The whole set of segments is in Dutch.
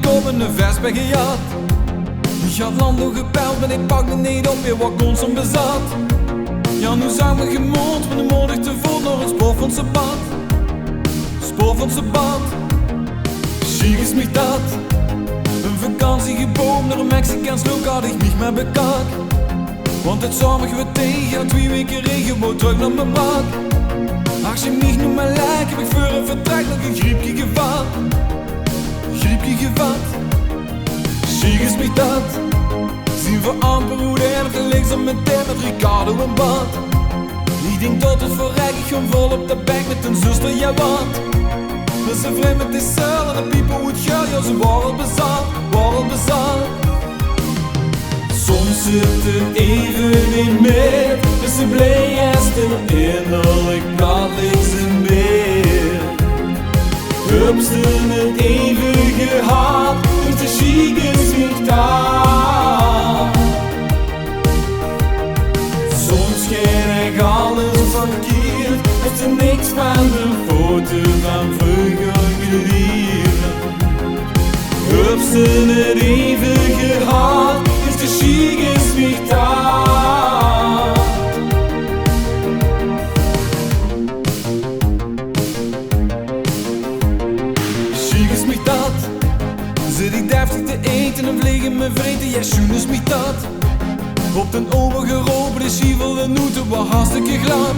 mijn kop in een vest ben gejat. Ik had Lando gebeld, maar ik pakte niet op weer wat constant bezat. Ja, nu zijn we gemond, met de moedig te voet naar het spoor van zijn bad. Spoor van zijn bad. Schick is mich dat. Een vakantie geboomd naar een Mexicaans look had ik niet meer bekak. Want het zomer we tegen, 2 weken regen, wou terug naar mijn bak. Als je mich nu maar lijkt, heb ik voor een vertrek nog een griepje gevat. Griepje gevat. Schick is mich dat. Zien we amper hoe de erg links op mijn tent met Ricardo en bad. Ik denk tot het voorrijk, ik gewoon vol op de bank met een zuster, jij wat. Dat ze vreemd met die cel en de people would girl, ja ze waren bezat, waren bezat. Soms zit het even niet meer, dus ze blij is er innerlijk plat links in bed. Heb ze het even gehad, dus de chic is niet daar. Soms ken ik alles verkeerd, het is niks van de foto van vroeger geleerd. Heb ze het even gehad, dus de chic is niet daar. Chic is niet dat. Zit ik deftig te eten en vliegen mijn vreten, ja schoen is niet dat. Op den ogen geropen, de schievel en noeten was hartstikke glad.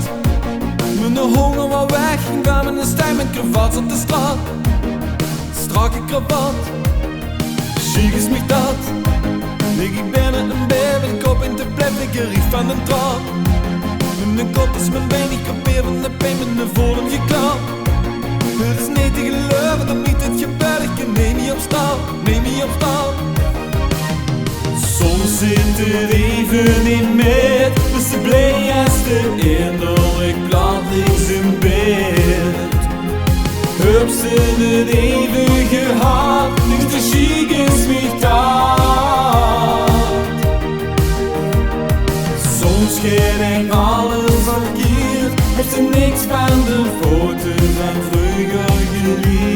Mijn honger was weg, ik kwam met een stijl met cravats op de straat. Strakke kravat, chic is mich dat. Lig ik binnen een bed, mijn kop in de plek, ik gerief van een trap. Mijn kop is mijn been, ik kapeer van de pijn met een volume geklapt. Het is niet te geloven dat niet het gebeurt, ik kan neem je op stap, neem je op stap. Soms zit het even niet meer, dus de blij is er innerlijk plat links in bed. Heb ze het even gehad, dus de chic is niet daar. Soms ken ik alles verkeerd, heeft ze niks van de foto van vroeger geleerd.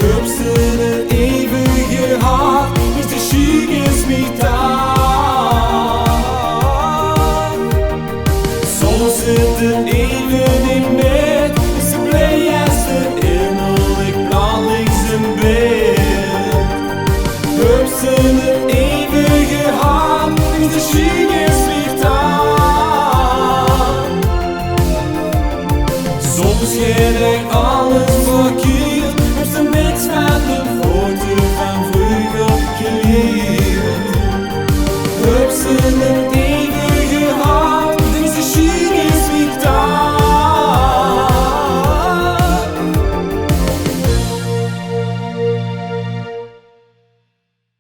Heb ze het even gehad, dus de chic is niet daar. Soms zit het even niet meer, dus de blij is er innerlijk plat links in bed. Heb ze het even gehad, dus de chic is niet daar. Soms ken ik alles verkeerd.